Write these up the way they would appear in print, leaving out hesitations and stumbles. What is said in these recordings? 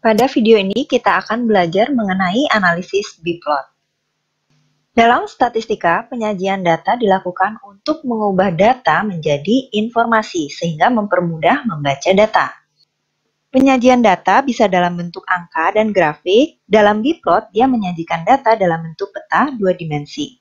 Pada video ini kita akan belajar mengenai analisis biplot. Dalam statistika, penyajian data dilakukan untuk mengubah data menjadi informasi sehingga mempermudah membaca data. Penyajian data bisa dalam bentuk angka dan grafik. Dalam biplot, dia menyajikan data dalam bentuk peta dua dimensi.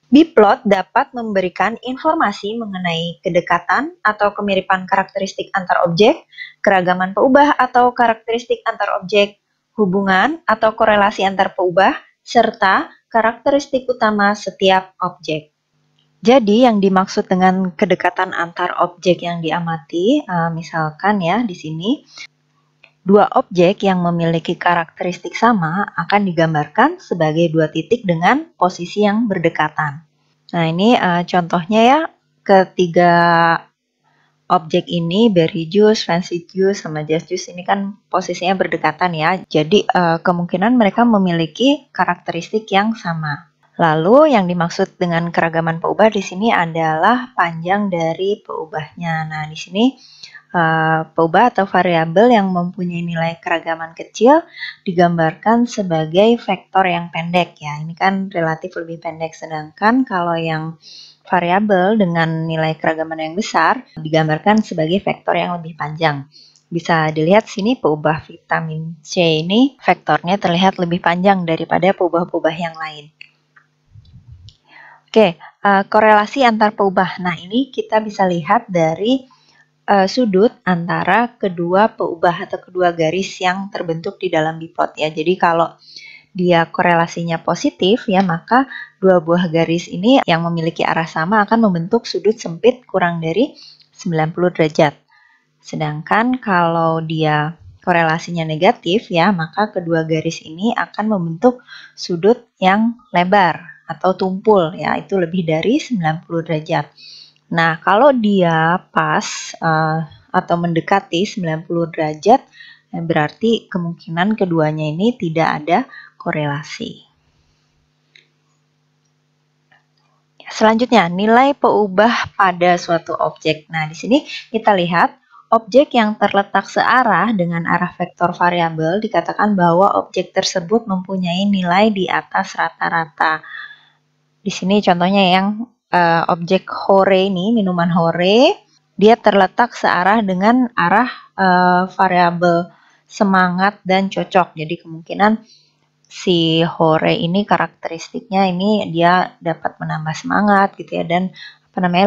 Biplot dapat memberikan informasi mengenai kedekatan atau kemiripan karakteristik antar objek, keragaman peubah atau karakteristik antar objek, hubungan atau korelasi antar peubah, serta karakteristik utama setiap objek. Jadi yang dimaksud dengan kedekatan antar objek yang diamati, misalkan ya di sini, dua objek yang memiliki karakteristik sama akan digambarkan sebagai dua titik dengan posisi yang berdekatan. Nah, ini contohnya ya, ketiga objek ini, berry juice, fancy juice, sama just juice ini kan posisinya berdekatan ya. Jadi kemungkinan mereka memiliki karakteristik yang sama. Lalu yang dimaksud dengan keragaman peubah di sini adalah panjang dari peubahnya. Nah, di sini peubah atau variabel yang mempunyai nilai keragaman kecil digambarkan sebagai vektor yang pendek ya. Ini kan relatif lebih pendek, sedangkan kalau yang variabel dengan nilai keragaman yang besar digambarkan sebagai vektor yang lebih panjang. Bisa dilihat sini peubah vitamin C ini vektornya terlihat lebih panjang daripada peubah-peubah yang lain. Oke, korelasi antar peubah. Nah, ini kita bisa lihat dari sudut antara kedua peubah atau kedua garis yang terbentuk di dalam biplot ya. Jadi kalau dia korelasinya positif ya, maka dua buah garis ini yang memiliki arah sama akan membentuk sudut sempit kurang dari 90 derajat. Sedangkan kalau dia korelasinya negatif ya, maka kedua garis ini akan membentuk sudut yang lebar atau tumpul ya, itu lebih dari 90 derajat. Nah, kalau dia pas atau mendekati 90 derajat, berarti kemungkinan keduanya ini tidak ada korelasi. Selanjutnya, nilai peubah pada suatu objek. Nah, di sini kita lihat objek yang terletak searah dengan arah vektor variabel dikatakan bahwa objek tersebut mempunyai nilai di atas rata-rata. Di sini contohnya yang objek hore ini, minuman hore, dia terletak searah dengan arah variabel semangat dan cocok. Jadi kemungkinan si hore ini karakteristiknya ini dia dapat menambah semangat gitu ya, dan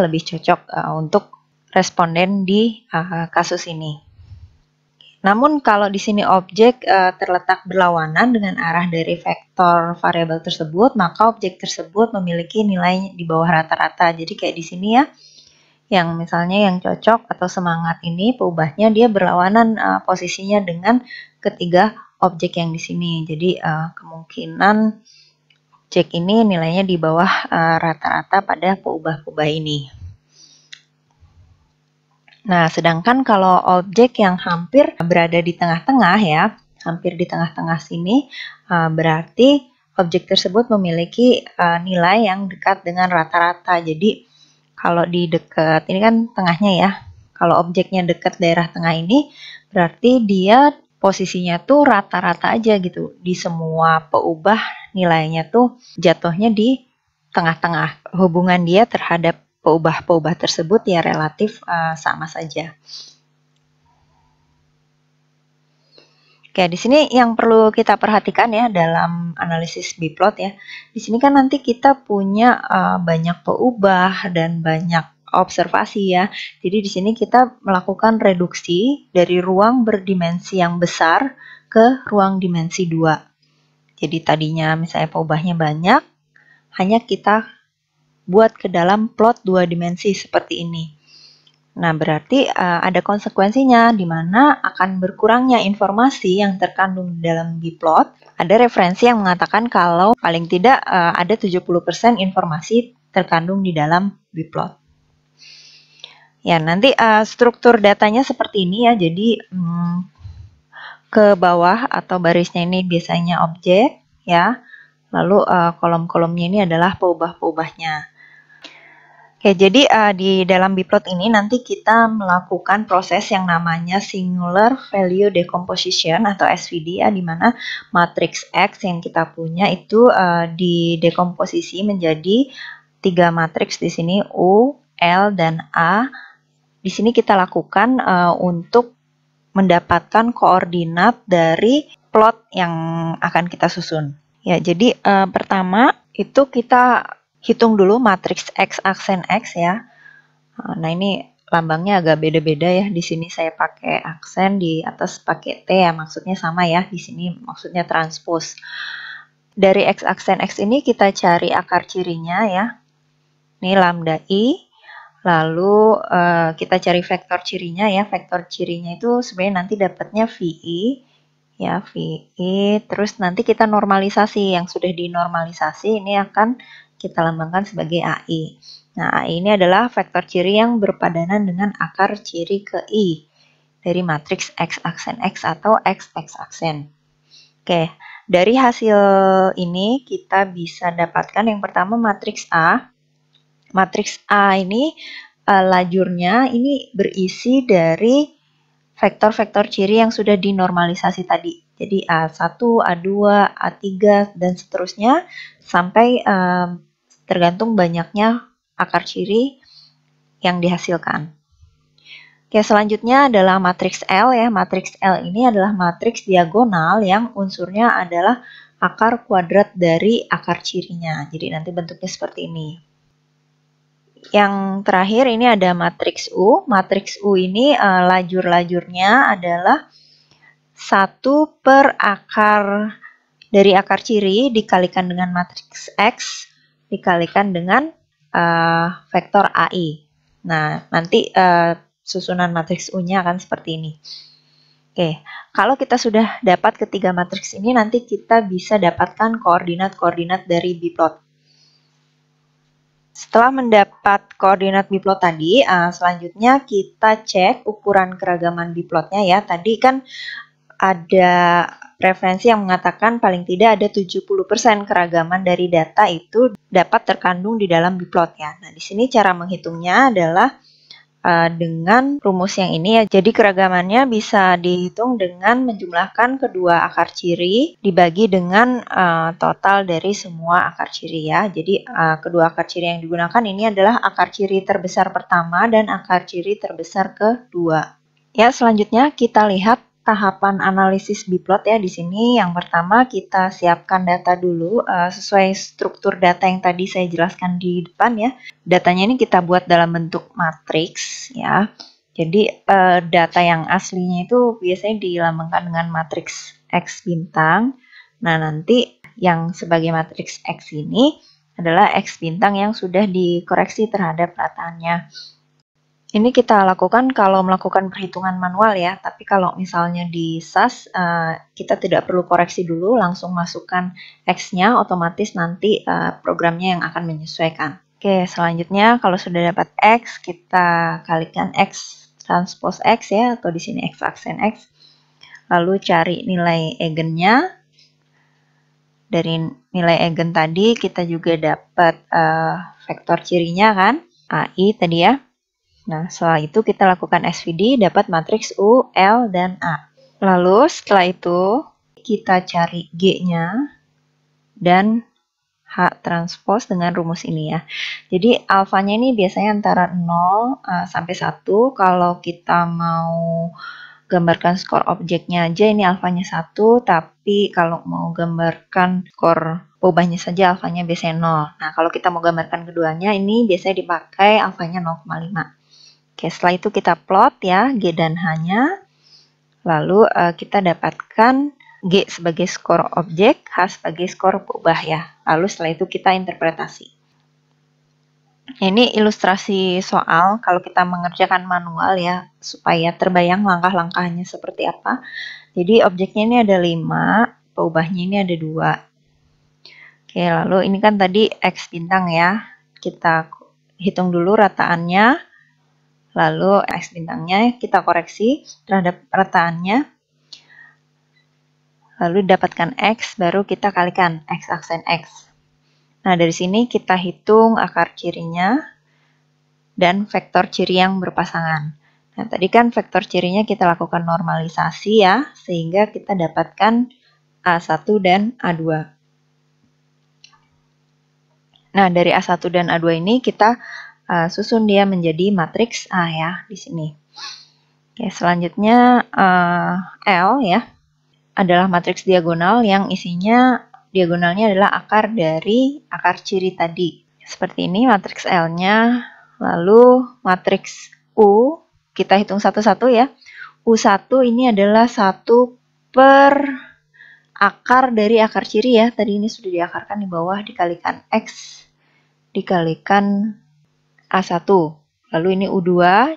lebih cocok untuk responden di kasus ini. Namun kalau di sini objek terletak berlawanan dengan arah dari vektor variabel tersebut, maka objek tersebut memiliki nilai di bawah rata-rata. Jadi kayak di sini ya, yang misalnya yang cocok atau semangat ini peubahnya dia berlawanan posisinya dengan ketiga objek yang di sini. Jadi kemungkinan objek ini nilainya di bawah rata-rata pada peubah-peubah ini. Nah, sedangkan kalau objek yang hampir berada di tengah-tengah ya, hampir di tengah-tengah sini, berarti objek tersebut memiliki nilai yang dekat dengan rata-rata. Jadi, kalau di dekat, ini kan tengahnya ya, kalau objeknya dekat daerah tengah ini, berarti dia posisinya tuh rata-rata aja gitu. Di semua peubah nilainya tuh jatuhnya di tengah-tengah. Hubungan dia terhadap peubah-peubah tersebut ya relatif sama saja. Oke, di sini yang perlu kita perhatikan ya dalam analisis biplot ya. Di sini kan nanti kita punya banyak peubah dan banyak observasi ya. Jadi di sini kita melakukan reduksi dari ruang berdimensi yang besar ke ruang dimensi 2. Jadi tadinya misalnya peubahnya banyak, hanya kita buat ke dalam plot dua dimensi seperti ini. Nah, berarti ada konsekuensinya di mana akan berkurangnya informasi yang terkandung di dalam biplot. Ada referensi yang mengatakan kalau paling tidak ada 70% informasi terkandung di dalam biplot. Ya, nanti struktur datanya seperti ini ya. Jadi ke bawah atau barisnya ini biasanya objek ya. Lalu kolom-kolomnya ini adalah peubah-peubahnya. Oke, jadi di dalam biplot ini nanti kita melakukan proses yang namanya singular value decomposition atau SVD ya, di mana matriks X yang kita punya itu didekomposisi menjadi 3 matriks di sini U, L, dan A. Di sini kita lakukan untuk mendapatkan koordinat dari plot yang akan kita susun. Ya, jadi pertama itu kita hitung dulu matriks X aksen X ya. Nah, ini lambangnya agak beda-beda ya. Di sini saya pakai aksen, di atas pakai T ya, maksudnya sama ya. Di sini maksudnya transpose. Dari X aksen X ini kita cari akar cirinya ya. Ini lambda I. Lalu kita cari vektor cirinya ya. Vektor cirinya itu sebenarnya nanti dapatnya VI ya, VI. Terus nanti kita normalisasi. Yang sudah dinormalisasi ini akan kita lambangkan sebagai AI. Nah, AI ini adalah vektor ciri yang berpadanan dengan akar ciri ke I dari matriks X aksen X atau X aksen. Oke, dari hasil ini kita bisa dapatkan yang pertama matriks A. Matriks A ini lajurnya ini berisi dari vektor-vektor ciri yang sudah dinormalisasi tadi. Jadi A1, A2, A3, dan seterusnya sampai tergantung banyaknya akar ciri yang dihasilkan. Oke, selanjutnya adalah matriks L ya. Matriks L ini adalah matriks diagonal yang unsurnya adalah akar kuadrat dari akar cirinya. Jadi nanti bentuknya seperti ini. Yang terakhir ini ada matriks U. Matriks U ini lajur-lajurnya adalah 1 per akar dari akar ciri dikalikan dengan matriks X dikalikan dengan vektor AI. Nah, nanti susunan matriks U-nya akan seperti ini. Oke, kalau kita sudah dapat ketiga matriks ini, nanti kita bisa dapatkan koordinat-koordinat dari biplot. Setelah mendapat koordinat biplot tadi, selanjutnya kita cek ukuran keragaman biplotnya ya. Tadi kan ada referensi yang mengatakan paling tidak ada 70% keragaman dari data itu dapat terkandung di dalam biplot ya. Nah, di sini cara menghitungnya adalah dengan rumus yang ini ya. Jadi keragamannya bisa dihitung dengan menjumlahkan kedua akar ciri dibagi dengan total dari semua akar ciri ya. Jadi kedua akar ciri yang digunakan ini adalah akar ciri terbesar pertama dan akar ciri terbesar kedua. Ya, selanjutnya kita lihat tahapan analisis biplot ya. Di sini yang pertama kita siapkan data dulu sesuai struktur data yang tadi saya jelaskan di depan ya. Datanya ini kita buat dalam bentuk matriks ya. Jadi data yang aslinya itu biasanya dilambangkan dengan matriks X bintang. Nah, nanti yang sebagai matriks X ini adalah X bintang yang sudah dikoreksi terhadap rataannya. Ini kita lakukan kalau melakukan perhitungan manual ya, tapi kalau misalnya di SAS, kita tidak perlu koreksi dulu, langsung masukkan X-nya, otomatis nanti programnya yang akan menyesuaikan. Oke, selanjutnya kalau sudah dapat X, kita kalikan X transpose X ya, atau di sini X aksen X. Lalu cari nilai eigennya. Dari nilai eigen tadi, kita juga dapat vektor cirinya kan, AI tadi ya. Nah, setelah itu kita lakukan SVD, dapat matriks U, L, dan A. Lalu setelah itu kita cari G-nya dan H transpose dengan rumus ini ya. Jadi alfanya ini biasanya antara 0 sampai 1. Kalau kita mau gambarkan skor objeknya aja ini alfanya 1, tapi kalau mau gambarkan skor peubahnya saja alfanya biasanya 0. Nah, kalau kita mau gambarkan keduanya ini biasanya dipakai alfanya 0,5. Oke, setelah itu kita plot ya G dan H-nya. Lalu kita dapatkan G sebagai skor objek, H sebagai skor peubah ya. Lalu setelah itu kita interpretasi. Ini ilustrasi soal kalau kita mengerjakan manual ya, supaya terbayang langkah-langkahnya seperti apa. Jadi objeknya ini ada 5, peubahnya ini ada 2. Oke, lalu ini kan tadi X bintang ya. Kita hitung dulu rataannya. Lalu X bintangnya kita koreksi terhadap rataannya. Lalu dapatkan X, baru kita kalikan X aksen X. Nah, dari sini kita hitung akar cirinya. dan vektor ciri yang berpasangan. Nah, tadi kan vektor cirinya kita lakukan normalisasi ya, sehingga kita dapatkan A1 dan A2. Nah, dari A1 dan A2 ini kita susun dia menjadi matriks A ya, di sini. Oke, selanjutnya L ya, adalah matriks diagonal yang isinya diagonalnya adalah akar dari akar ciri tadi. Seperti ini matriks L-nya. Lalu matriks U, kita hitung satu-satu ya. U1 ini adalah 1 per akar dari akar ciri ya. Tadi ini sudah diakarkan di bawah, dikalikan X, dikalikan A1. Lalu ini U2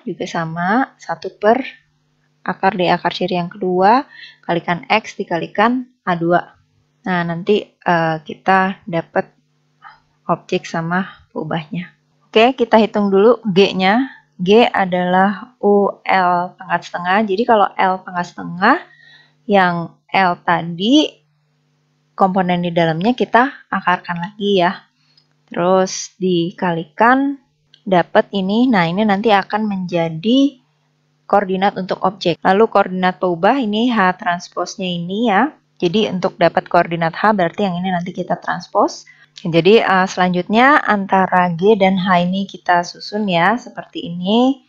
juga sama, 1 per akar dari akar ciri yang kedua, kalikan X, dikalikan A2. Nah, nanti kita dapat objek sama peubahnya. Oke, kita hitung dulu G-nya. G adalah UL pangkat setengah. Jadi kalau L pangkat setengah, yang L tadi, komponen di dalamnya kita akarkan lagi ya. Terus dikalikan, dapat ini. Nah, ini nanti akan menjadi koordinat untuk objek. Lalu koordinat peubah ini H transposnya ini ya. Jadi untuk dapat koordinat H berarti yang ini nanti kita transpos. Jadi selanjutnya antara G dan H ini kita susun ya seperti ini.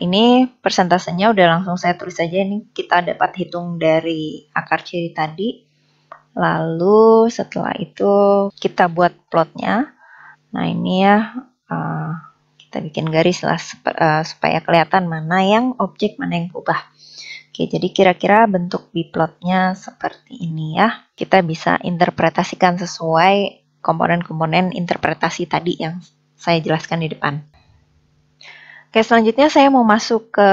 Ini persentasenya udah langsung saya tulis aja. Ini kita dapat hitung dari akar ciri tadi. Lalu setelah itu kita buat plotnya. Nah ini ya. Kita bikin garis lah supaya kelihatan mana yang objek, mana yang peubah. Oke, jadi kira-kira bentuk biplotnya seperti ini ya. Kita bisa interpretasikan sesuai komponen-komponen interpretasi tadi yang saya jelaskan di depan. Oke, selanjutnya saya mau masuk ke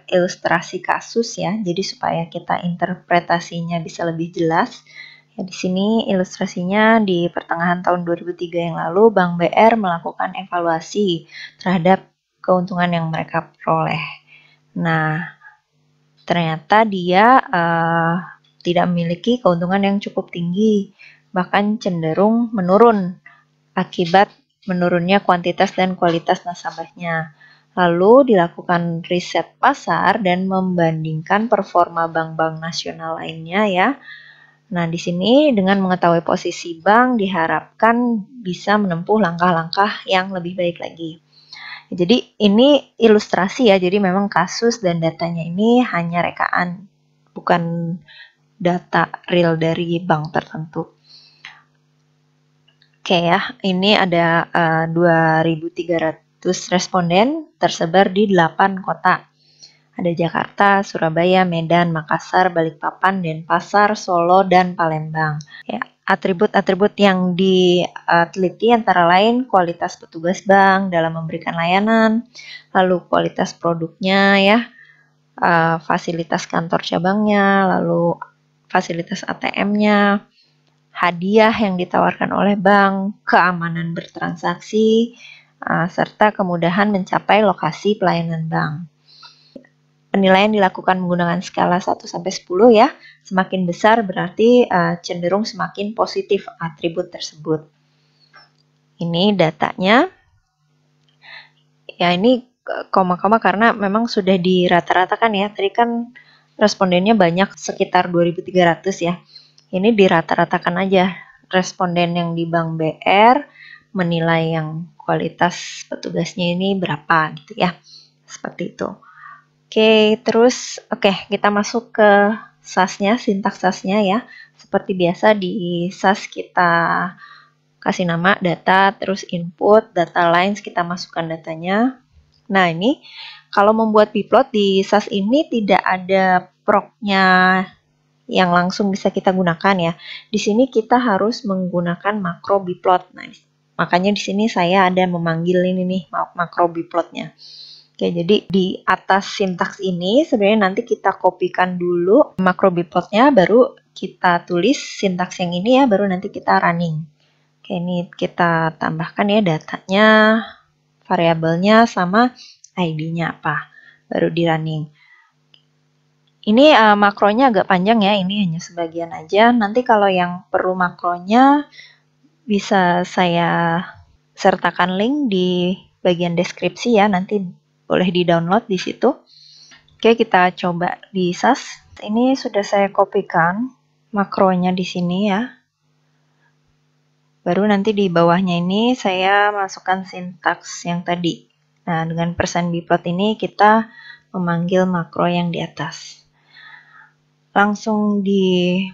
ilustrasi kasus ya. Jadi supaya kita interpretasinya bisa lebih jelas. Ya, di sini ilustrasinya di pertengahan tahun 2003 yang lalu, Bank BR melakukan evaluasi terhadap keuntungan yang mereka peroleh. Nah, ternyata dia tidak memiliki keuntungan yang cukup tinggi, bahkan cenderung menurun akibat menurunnya kuantitas dan kualitas nasabahnya. Lalu dilakukan riset pasar dan membandingkan performa bank-bank nasional lainnya ya. Nah, di sini dengan mengetahui posisi bank diharapkan bisa menempuh langkah-langkah yang lebih baik lagi. Jadi ini ilustrasi ya, jadi memang kasus dan datanya ini hanya rekaan, bukan data real dari bank tertentu. Oke ya, ini ada 2.300 responden tersebar di 8 kota. Ada Jakarta, Surabaya, Medan, Makassar, Balikpapan, Denpasar, Solo, dan Palembang. Ya, atribut-atribut yang diteliti antara lain kualitas petugas bank dalam memberikan layanan, lalu kualitas produknya ya, fasilitas kantor cabangnya, lalu fasilitas ATM-nya, hadiah yang ditawarkan oleh bank, keamanan bertransaksi, serta kemudahan mencapai lokasi pelayanan bank. Penilaian dilakukan menggunakan skala 1-10 ya. Semakin besar berarti cenderung semakin positif atribut tersebut. Ini datanya. Ya ini koma-koma karena memang sudah dirata-ratakan ya. Tadi kan respondennya banyak sekitar 2.300 ya. Ini dirata-ratakan aja. Responden yang di Bank BR menilai yang kualitas petugasnya ini berapa gitu ya. Seperti itu. Oke, terus kita masuk ke SAS-nya, sintaks SAS-nya ya. Seperti biasa di SAS kita kasih nama data, terus input, data lines, kita masukkan datanya. Nah, ini kalau membuat biplot di SAS ini tidak ada proc-nya yang langsung bisa kita gunakan ya. Di sini kita harus menggunakan makro biplot. Nah, makanya di sini saya ada memanggil ini nih makro biplotnya. Oke, jadi di atas sintaks ini sebenarnya nanti kita kopikan dulu makro biplotnya, baru kita tulis sintaks yang ini ya, baru nanti kita running. Oke, ini kita tambahkan ya datanya, variabelnya sama ID-nya apa, baru di running. Ini makronya agak panjang ya, ini hanya sebagian aja. Nanti kalau yang perlu makronya bisa saya sertakan link di bagian deskripsi ya, nanti boleh di-download di situ. Oke, kita coba di SAS. Ini sudah saya kopikan makronya di sini ya. Baru nanti di bawahnya ini saya masukkan sintaks yang tadi. Nah, dengan %bplot ini kita memanggil makro yang di atas. Langsung di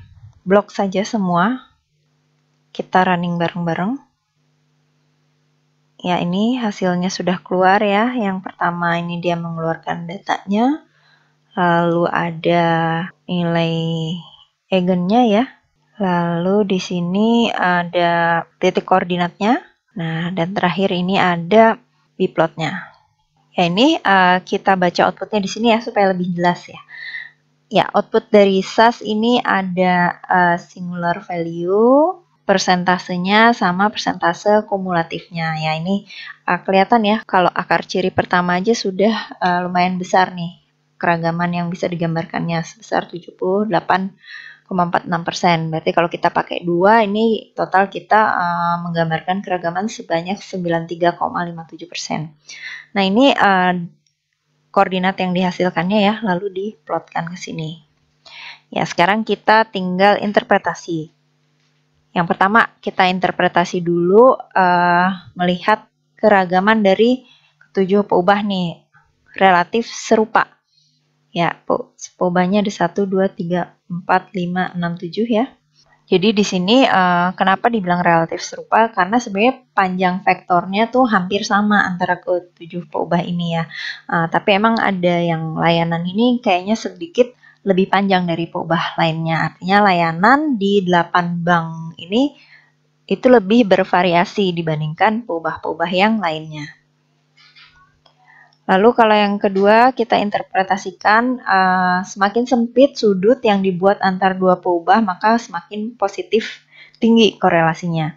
blok saja semua. Kita running bareng-bareng. Ya, ini hasilnya sudah keluar ya. Yang pertama ini dia mengeluarkan datanya. Lalu ada nilai eigennya ya. Lalu di sini ada titik koordinatnya. Nah, dan terakhir ini ada bplotnya. Ya, ini kita baca outputnya di sini ya supaya lebih jelas ya. Ya, output dari SAS ini ada singular value, persentasenya sama persentase kumulatifnya. Ya, ini kelihatan ya kalau akar ciri pertama aja sudah lumayan besar nih. Keragaman yang bisa digambarkannya sebesar 78,46%. Berarti kalau kita pakai 2, ini total kita menggambarkan keragaman sebanyak 93,57%. Nah, ini koordinat yang dihasilkannya ya, lalu diplotkan ke sini. Ya, sekarang kita tinggal interpretasi. Yang pertama, kita interpretasi dulu melihat keragaman dari ketujuh peubah nih, relatif serupa. Ya, peubahnya ada 1, 2, 3, 4, 5, 6, 7 ya. Jadi di sini kenapa dibilang relatif serupa? Karena sebenarnya panjang vektornya tuh hampir sama antara ketujuh peubah ini ya. Tapi emang ada yang layanan ini kayaknya sedikit lebih panjang dari peubah lainnya. Artinya layanan di 8 bank ini itu lebih bervariasi dibandingkan peubah-peubah yang lainnya. Lalu kalau yang kedua kita interpretasikan semakin sempit sudut yang dibuat antar dua peubah maka semakin positif tinggi korelasinya.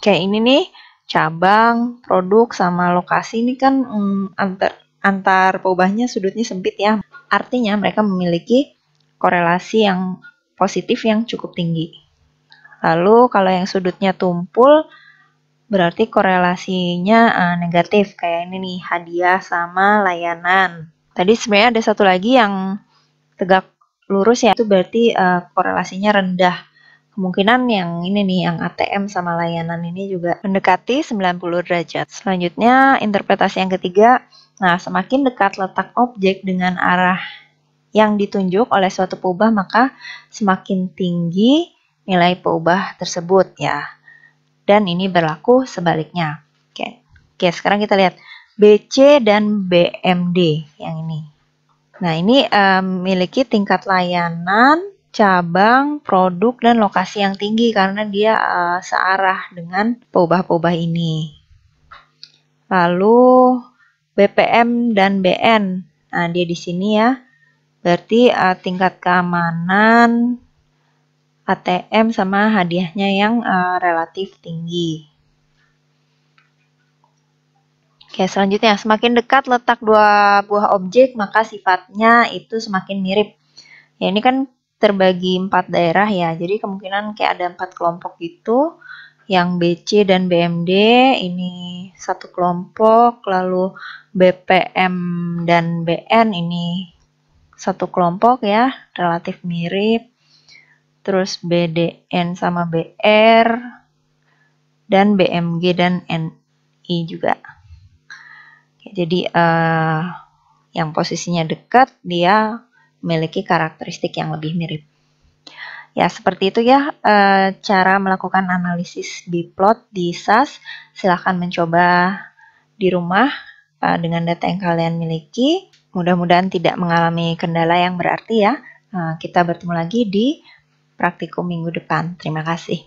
Kayak ini nih cabang, produk sama lokasi ini kan antar peubahnya sudutnya sempit ya. Artinya mereka memiliki korelasi yang positif yang cukup tinggi. Lalu kalau yang sudutnya tumpul berarti korelasinya negatif, kayak ini nih, hadiah sama layanan. Tadi sebenarnya ada satu lagi yang tegak lurus ya, itu berarti korelasinya rendah. Kemungkinan yang ini nih, yang ATM sama layanan ini juga mendekati 90 derajat. Selanjutnya, interpretasi yang ketiga, nah semakin dekat letak objek dengan arah yang ditunjuk oleh suatu peubah, maka semakin tinggi nilai peubah tersebut ya. Dan ini berlaku sebaliknya. Oke, sekarang kita lihat BC dan BMD yang ini. Nah, ini memiliki tingkat layanan, cabang, produk, dan lokasi yang tinggi karena dia searah dengan peubah-peubah ini. Lalu BPM dan BN. Nah, dia di sini ya. Berarti tingkat keamanan ATM sama hadiahnya yang relatif tinggi. Oke, selanjutnya semakin dekat letak dua buah objek maka sifatnya itu semakin mirip. Ya, ini kan terbagi 4 daerah ya, jadi kemungkinan kayak ada 4 kelompok gitu. Yang BC dan BMD ini satu kelompok, lalu BPM dan BN ini satu kelompok ya, relatif mirip. Terus BDN sama BR, dan BMG dan NI juga. Jadi yang posisinya dekat dia memiliki karakteristik yang lebih mirip. Ya, seperti itu ya cara melakukan analisis bplot di SAS. Silahkan mencoba di rumah dengan data yang kalian miliki. Mudah-mudahan tidak mengalami kendala yang berarti ya. Kita bertemu lagi di praktikum minggu depan. Terima kasih.